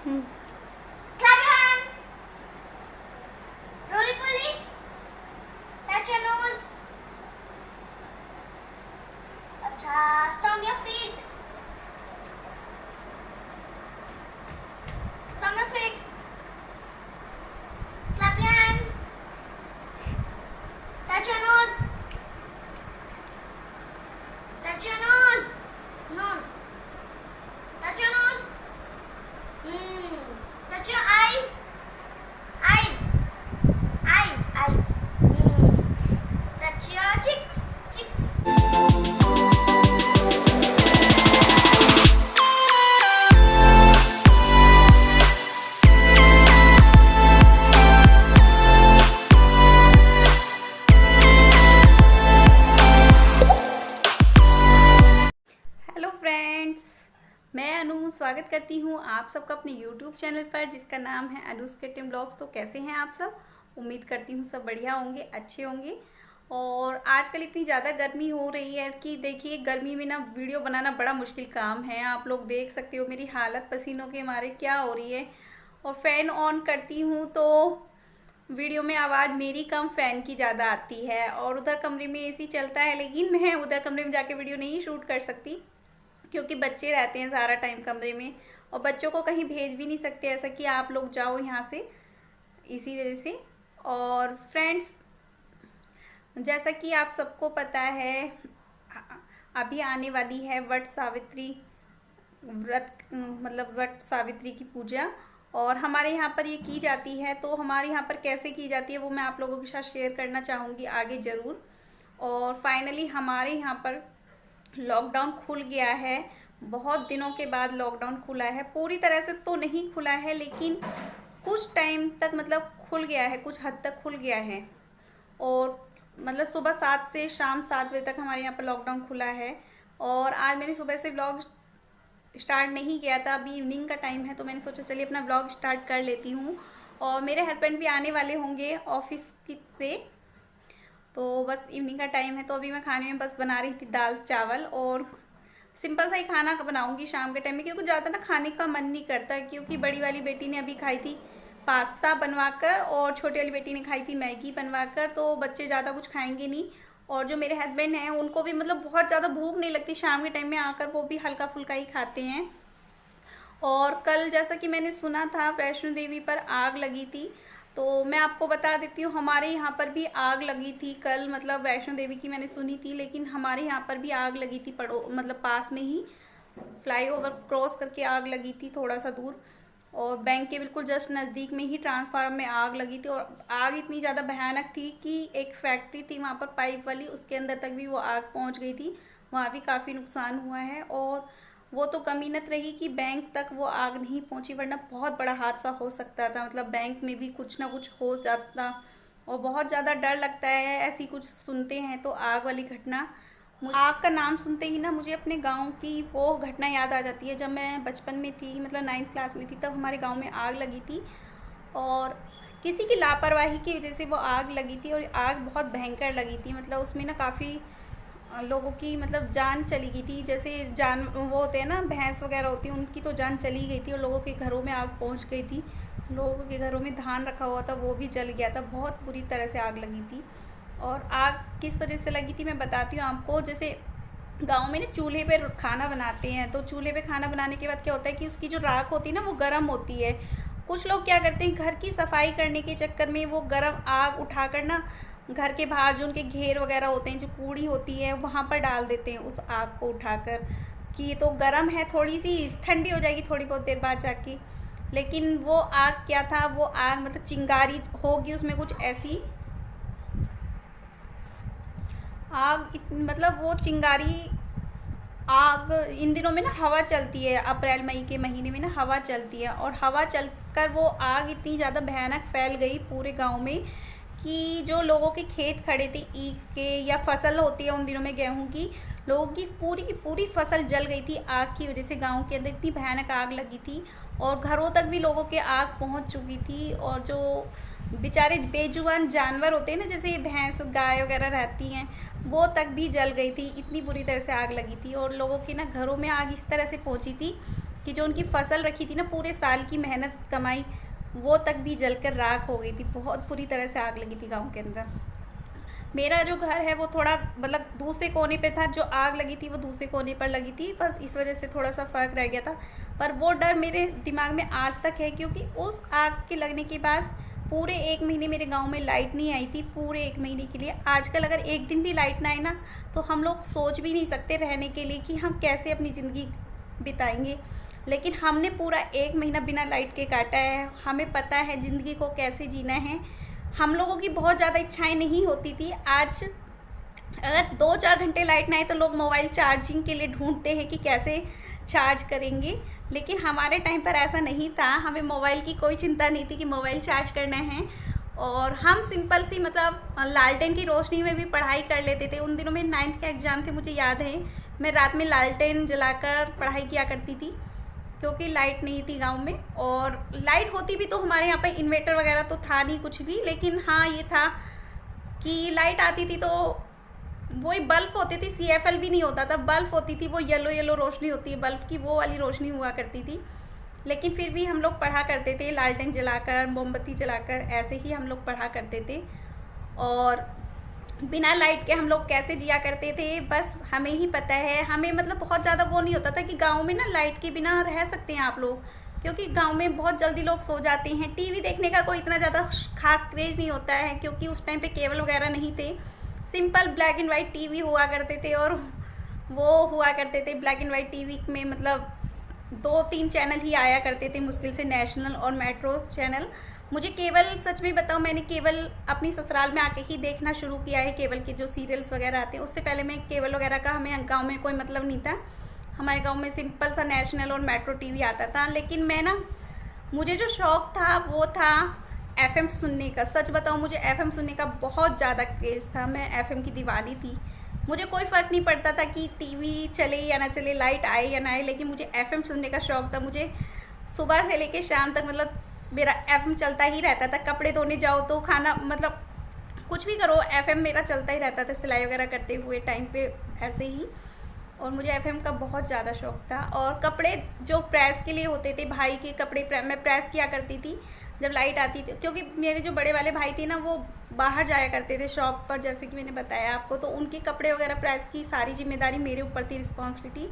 Clap your hands. Roly poly. Touch your nose. अच्छा, stomp your feet. Stomp your feet. Clap your hands. Touch your nose. Touch your nose. Nose. Touch your nose. Touch your eyes. Eyes. Eyes. Eyes. Touch your cheeks. Cheeks. Hello friends, मैं अनु स्वागत करती हूँ आप सबका अपने YouTube channel पर जिसका नाम है अनुज क्रिएटिव ब्लॉग्स। तो कैसे हैं आप सब? उम्मीद करती हूँ सब बढ़िया होंगे, अच्छे होंगे। और आजकल इतनी ज़्यादा गर्मी हो रही है कि देखिए गर्मी में ना वीडियो बनाना बड़ा मुश्किल काम है। आप लोग देख सकते हो मेरी हालत पसीनों के मारे क्या हो रही है। और फ़ैन ऑन करती हूँ तो वीडियो में आवाज़ मेरी कम फ़ैन की ज़्यादा आती है। और उधर कमरे में एसी चलता है, लेकिन मैं उधर कमरे में जाके वीडियो नहीं शूट कर सकती क्योंकि बच्चे रहते हैं सारा टाइम कमरे में और बच्चों को कहीं भेज भी नहीं सकते ऐसा कि आप लोग जाओ यहाँ से, इसी वजह से। और फ्रेंड्स, जैसा कि आप सबको पता है अभी आने वाली है वट सावित्री व्रत, मतलब वट सावित्री की पूजा। और हमारे यहाँ पर ये की जाती है, तो हमारे यहाँ पर कैसे की जाती है वो मैं आप लोगों के साथ शेयर करना चाहूँगी आगे ज़रूर। और फाइनली हमारे यहाँ पर लॉकडाउन खुल गया है। बहुत दिनों के बाद लॉकडाउन खुला है, पूरी तरह से तो नहीं खुला है लेकिन कुछ टाइम तक मतलब खुल गया है, कुछ हद तक खुल गया है। और मतलब सुबह 7 से शाम 7 बजे तक हमारे यहाँ पर लॉकडाउन खुला है। और आज मैंने सुबह से ब्लॉग स्टार्ट नहीं किया था, अभी इवनिंग का टाइम है तो मैंने सोचा चलिए अपना ब्लॉग स्टार्ट कर लेती हूँ। और मेरे हस्बैंड भी आने वाले होंगे ऑफिस से, तो बस इवनिंग का टाइम है तो अभी मैं खाने में बस बना रही थी दाल चावल। और सिंपल सा ही खाना बनाऊंगी शाम के टाइम में, क्योंकि ज़्यादा ना खाने का मन नहीं करता, क्योंकि बड़ी वाली बेटी ने अभी खाई थी पास्ता बनवाकर और छोटी वाली बेटी ने खाई थी मैगी बनवाकर, तो बच्चे ज़्यादा कुछ खाएंगे नहीं। और जो मेरे हस्बैंड हैं उनको भी मतलब बहुत ज़्यादा भूख नहीं लगती शाम के टाइम में आकर, वो भी हल्का फुल्का ही खाते हैं। और कल जैसा कि मैंने सुना था वैष्णो देवी पर आग लगी थी, तो मैं आपको बता देती हूँ हमारे यहाँ पर भी आग लगी थी कल। मतलब वैष्णो देवी की मैंने सुनी थी लेकिन हमारे यहाँ पर भी आग लगी थी, मतलब पास में ही फ्लाईओवर क्रॉस करके आग लगी थी थोड़ा सा दूर। और बैंक के बिल्कुल जस्ट नज़दीक में ही ट्रांसफार्मर में आग लगी थी। और आग इतनी ज़्यादा भयानक थी कि एक फैक्ट्री थी वहाँ पर पाइप वाली, उसके अंदर तक भी वो आग पहुँच गई थी। वहाँ भी काफ़ी नुकसान हुआ है। और वो तो कमीनत रही कि बैंक तक वो आग नहीं पहुंची, वरना बहुत बड़ा हादसा हो सकता था। मतलब बैंक में भी कुछ ना कुछ हो जाता। और बहुत ज़्यादा डर लगता है ऐसी कुछ सुनते हैं तो आग वाली घटना। आग का नाम सुनते ही ना मुझे अपने गांव की वो घटना याद आ जाती है। जब मैं बचपन में थी, मतलब 9th क्लास में थी, तब हमारे गाँव में आग लगी थी और किसी की लापरवाही की वजह से वो आग लगी थी। और आग बहुत भयंकर लगी थी, मतलब उसमें ना काफ़ी लोगों की मतलब जान चली गई थी। जैसे जान वो होते हैं ना, भैंस वगैरह होती हैं, उनकी तो जान चली गई थी। और लोगों के घरों में आग पहुंच गई थी, लोगों के घरों में धान रखा हुआ था वो भी जल गया था, बहुत बुरी तरह से आग लगी थी। और आग किस वजह से लगी थी मैं बताती हूँ आपको। जैसे गाँव में ना चूल्हे पे खाना बनाते हैं, तो चूल्हे पे खाना बनाने के बाद क्या होता है कि उसकी जो राख होती है ना वो गर्म होती है। कुछ लोग क्या करते हैं, घर की सफाई करने के चक्कर में वो गर्म आग उठाकर ना घर के बाहर जो उनके घेर वगैरह होते हैं, जो कूड़ी होती है, वहाँ पर डाल देते हैं उस आग को उठाकर कि ये तो गर्म है, थोड़ी सी ठंडी हो जाएगी थोड़ी बहुत देर बाद जाके। लेकिन वो आग क्या था, वो आग मतलब चिंगारी होगी उसमें कुछ ऐसी आग, मतलब वो चिंगारी आग। इन दिनों में ना हवा चलती है, अप्रैल मई के महीने में ना हवा चलती है, और हवा चलकर वो आग इतनी ज़्यादा भयानक फैल गई पूरे गांव में कि जो लोगों के खेत खड़े थे ईख के, या फसल होती है उन दिनों में गेहूं की पूरी फसल जल गई थी आग की वजह से। गांव के अंदर इतनी भयानक आग लगी थी और घरों तक भी लोगों के आग पहुंच चुकी थी। और जो बेचारे बेजुबान जानवर होते हैं ना, जैसे भैंस गाय वगैरह रहती हैं, वो तक भी जल गई थी, इतनी बुरी तरह से आग लगी थी। और लोगों के ना घरों में आग इस तरह से पहुंची थी कि जो उनकी फसल रखी थी ना, पूरे साल की मेहनत कमाई, वो तक भी जलकर राख हो गई थी। बहुत बुरी तरह से आग लगी थी गांव के अंदर। मेरा जो घर है वो थोड़ा मतलब दूसरे कोने पे था, जो आग लगी थी वो दूसरे कोने पर लगी थी, बस इस वजह से थोड़ा सा फ़र्क रह गया था। पर वो डर मेरे दिमाग में आज तक है, क्योंकि उस आग के लगने के बाद पूरे 1 महीने मेरे गांव में लाइट नहीं आई थी, पूरे 1 महीने के लिए। आजकल अगर एक दिन भी लाइट ना आए ना, तो हम लोग सोच भी नहीं सकते रहने के लिए कि हम कैसे अपनी ज़िंदगी बिताएंगे। लेकिन हमने पूरा 1 महीना बिना लाइट के काटा है। हमें पता है ज़िंदगी को कैसे जीना है। हम लोगों की बहुत ज़्यादा इच्छाएं नहीं होती थी। आज अगर 2-4 घंटे लाइट ना आए तो लोग मोबाइल चार्जिंग के लिए ढूंढते हैं कि कैसे चार्ज करेंगे, लेकिन हमारे टाइम पर ऐसा नहीं था। हमें मोबाइल की कोई चिंता नहीं थी कि मोबाइल चार्ज करना है, और हम सिंपल सी मतलब लालटेन की रोशनी में भी पढ़ाई कर लेते थे। उन दिनों में 9th के एग्ज़ाम थे, मुझे याद है, मैं रात में लालटेन जलाकर पढ़ाई किया करती थी, क्योंकि लाइट नहीं थी गांव में। और लाइट होती भी तो हमारे यहाँ पे इन्वर्टर वगैरह तो था नहीं कुछ भी, लेकिन हाँ ये था कि लाइट आती थी तो वही बल्ब होती थी, CFL भी नहीं होता था, बल्ब होती थी, वो येलो येलो रोशनी होती है बल्ब की, वो वाली रोशनी हुआ करती थी। लेकिन फिर भी हम लोग पढ़ा करते थे लालटेन जलाकर, मोमबत्ती जलाकर, ऐसे ही हम लोग पढ़ा करते थे। और बिना लाइट के हम लोग कैसे जिया करते थे बस हमें ही पता है। हमें मतलब बहुत ज़्यादा वो नहीं होता था कि गांव में ना लाइट के बिना रह सकते हैं आप लोग, क्योंकि गांव में बहुत जल्दी लोग सो जाते हैं। टीवी देखने का कोई इतना ज़्यादा खास क्रेज नहीं होता है, क्योंकि उस टाइम पे केबल वगैरह नहीं थे। Simple black and white TV हुआ करते थे, और वो हुआ करते थे ब्लैक एंड वाइट टीवी में मतलब 2-3 चैनल ही आया करते थे मुश्किल से, नेशनल और मेट्रो चैनल। मुझे केबल, सच में बताऊँ, मैंने केबल अपनी ससुराल में आके ही देखना शुरू किया है। केबल के जो सीरियल्स वगैरह आते हैं, उससे पहले मैं केबल वगैरह का हमें गांव में कोई मतलब नहीं था। हमारे गांव में सिंपल सा नेशनल और मेट्रो टीवी आता था। लेकिन मैं ना, मुझे जो शौक़ था वो था FM सुनने का। सच बताऊँ, मुझे FM सुनने का बहुत ज़्यादा क्रेज़ था। मैं FM की दीवानी थी। मुझे कोई फ़र्क नहीं पड़ता था कि टीवी चले या ना चले, लाइट आए या ना आए, लेकिन मुझे FM सुनने का शौक़ था। मुझे सुबह से लेकर शाम तक मतलब मेरा FM चलता ही रहता था। कपड़े धोने जाओ तो, खाना मतलब कुछ भी करो, FM मेरा चलता ही रहता था, सिलाई वगैरह करते हुए टाइम पे ऐसे ही। और मुझे FM का बहुत ज़्यादा शौक़ था। और कपड़े जो प्रेस के लिए होते थे, भाई के कपड़े मैं प्रेस किया करती थी जब लाइट आती थी, क्योंकि मेरे जो बड़े वाले भाई थे ना, वो बाहर जाया करते थे शॉप पर, जैसे कि मैंने बताया आपको। तो उनके कपड़े वगैरह प्रेस की सारी जिम्मेदारी मेरे ऊपर थी, रिस्पॉन्सिबिलिटी।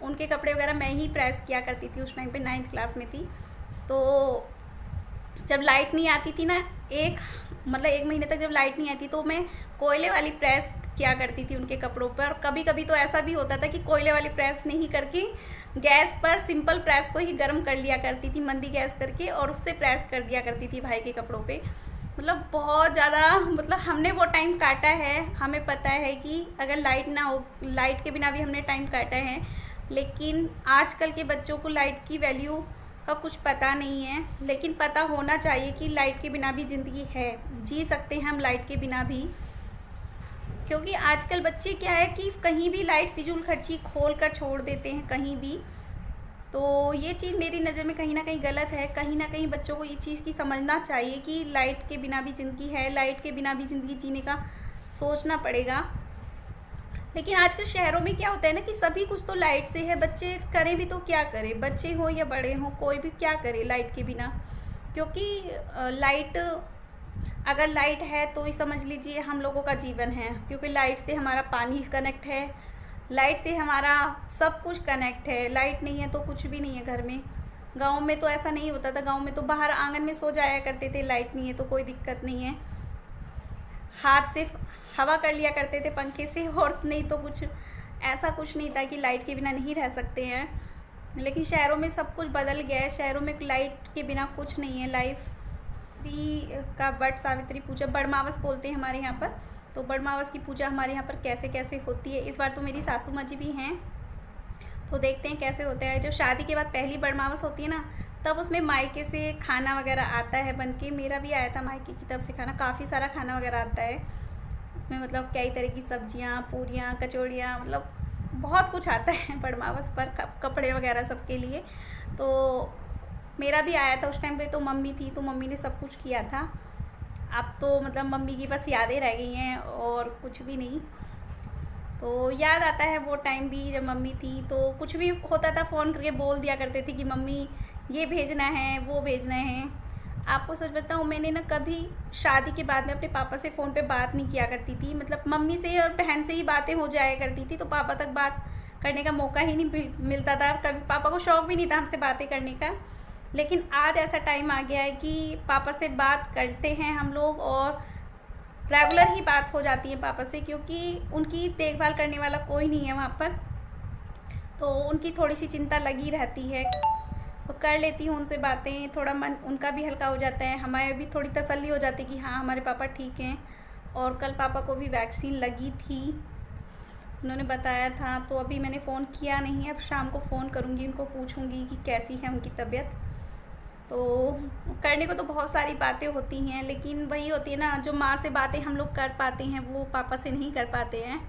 उनके कपड़े वगैरह मैं ही प्रेस किया करती थी। उस टाइम पे 9th क्लास में थी। तो जब लाइट नहीं आती थी ना, 1 महीने तक जब लाइट नहीं आती, तो मैं कोयले वाली प्रेस किया करती थी उनके कपड़ों पर। कभी कभी तो ऐसा भी होता था कि कोयले वाली प्रेस नहीं करके गैस पर सिंपल प्रेस को ही गर्म कर लिया करती थी, मंदी गैस करके, और उससे प्रेस कर दिया करती थी भाई के कपड़ों पे। मतलब बहुत ज़्यादा, मतलब हमने वो टाइम काटा है। हमें पता है कि अगर लाइट ना हो, लाइट के बिना भी हमने टाइम काटा है। लेकिन आजकल के बच्चों को लाइट की वैल्यू का कुछ पता नहीं है, लेकिन पता होना चाहिए कि लाइट के बिना भी ज़िंदगी है, जी सकते हैं हम लाइट के बिना भी। क्योंकि आजकल बच्चे क्या है कि कहीं भी लाइट फिजूल खर्ची खोल कर छोड़ देते हैं कहीं भी। तो ये चीज़ मेरी नज़र में कहीं ना कहीं गलत है। कहीं ना कहीं बच्चों को ये चीज़ की समझना चाहिए कि लाइट के बिना भी ज़िंदगी है, लाइट के बिना भी ज़िंदगी जीने का सोचना पड़ेगा। लेकिन आजकल शहरों में क्या होता है ना कि सभी कुछ तो लाइट से है। बच्चे करें भी तो क्या करें, बच्चे हो या बड़े हों, कोई भी क्या करे लाइट के बिना। क्योंकि लाइट, अगर लाइट है तो ये समझ लीजिए हम लोगों का जीवन है, क्योंकि लाइट से हमारा पानी कनेक्ट है, लाइट से हमारा सब कुछ कनेक्ट है। लाइट नहीं है तो कुछ भी नहीं है घर में। गांव में तो ऐसा नहीं होता था। गांव में तो बाहर आंगन में सो जाया करते थे, लाइट नहीं है तो कोई दिक्कत नहीं है, हाथ से हवा कर लिया करते थे पंखे से, और नहीं तो कुछ ऐसा कुछ नहीं था कि लाइट के बिना नहीं रह सकते हैं। लेकिन शहरों में सब कुछ बदल गया है। शहरों में लाइट के बिना कुछ नहीं है। लाइफ का वट सावित्री पूजा, बड़मावस बोलते हैं हमारे यहाँ पर। तो बड़मावस की पूजा हमारे यहाँ पर कैसे कैसे होती है। इस बार तो मेरी सासू माँ जी भी हैं, तो देखते हैं कैसे होता है। जो शादी के बाद पहली बड़मावस होती है ना, तब उसमें मायके से खाना वगैरह आता है बन के। मेरा भी आया था मायके की तरफ से खाना, काफ़ी सारा खाना वगैरह आता है उसमें, मतलब कई तरह की सब्जियां, पूरियां, कचौड़ियाँ, मतलब बहुत कुछ आता है बड़मावस पर, कपड़े वगैरह सबके लिए। तो मेरा भी आया था उस टाइम पे। तो मम्मी थी, तो मम्मी ने सब कुछ किया था। अब तो मतलब मम्मी की बस यादें रह गई हैं और कुछ भी नहीं। तो याद आता है वो टाइम भी जब मम्मी थी, तो कुछ भी होता था फ़ोन करके बोल दिया करते थे कि मम्मी ये भेजना है, वो भेजना है। आपको सच बताऊँ, मैंने ना कभी शादी के बाद में अपने पापा से फ़ोन पे बात नहीं किया करती थी। मतलब मम्मी से और बहन से ही बातें हो जाया करती थी, तो पापा तक बात करने का मौका ही नहीं मिलता था। कभी पापा को शौक़ भी नहीं था हमसे बातें करने का। लेकिन आज ऐसा टाइम आ गया है कि पापा से बात करते हैं हम लोग, और रेगुलर ही बात हो जाती है पापा से, क्योंकि उनकी देखभाल करने वाला कोई नहीं है वहाँ पर, तो उनकी थोड़ी सी चिंता लगी रहती है। तो कर लेती हूँ उनसे बातें, थोड़ा मन उनका भी हल्का हो जाता है, हमारे भी थोड़ी तसल्ली हो जाती है कि हाँ हमारे पापा ठीक हैं। और कल पापा को भी वैक्सीन लगी थी, उन्होंने बताया था, तो अभी मैंने फ़ोन किया नहीं है। अब शाम को फ़ोन करूँगी, उनको पूछूँगी कि कैसी है उनकी तबीयत। तो करने को तो बहुत सारी बातें होती हैं, लेकिन वही होती है ना, जो माँ से बातें हम लोग कर पाते हैं वो पापा से नहीं कर पाते हैं।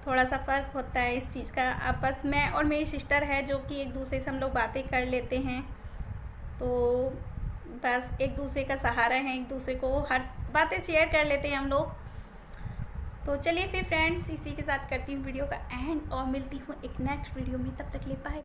थोड़ा सा फ़र्क होता है इस चीज़ का। आपस में और मेरी सिस्टर है जो कि एक दूसरे से हम लोग बातें कर लेते हैं, तो बस एक दूसरे का सहारा है, एक दूसरे को हर बातें शेयर कर लेते हैं हम लोग। तो चलिए फिर फ्रेंड्स, इसी के साथ करती हूँ वीडियो का एंड और मिलती हूँ एक नेक्स्ट वीडियो में। तब तक ले बाय।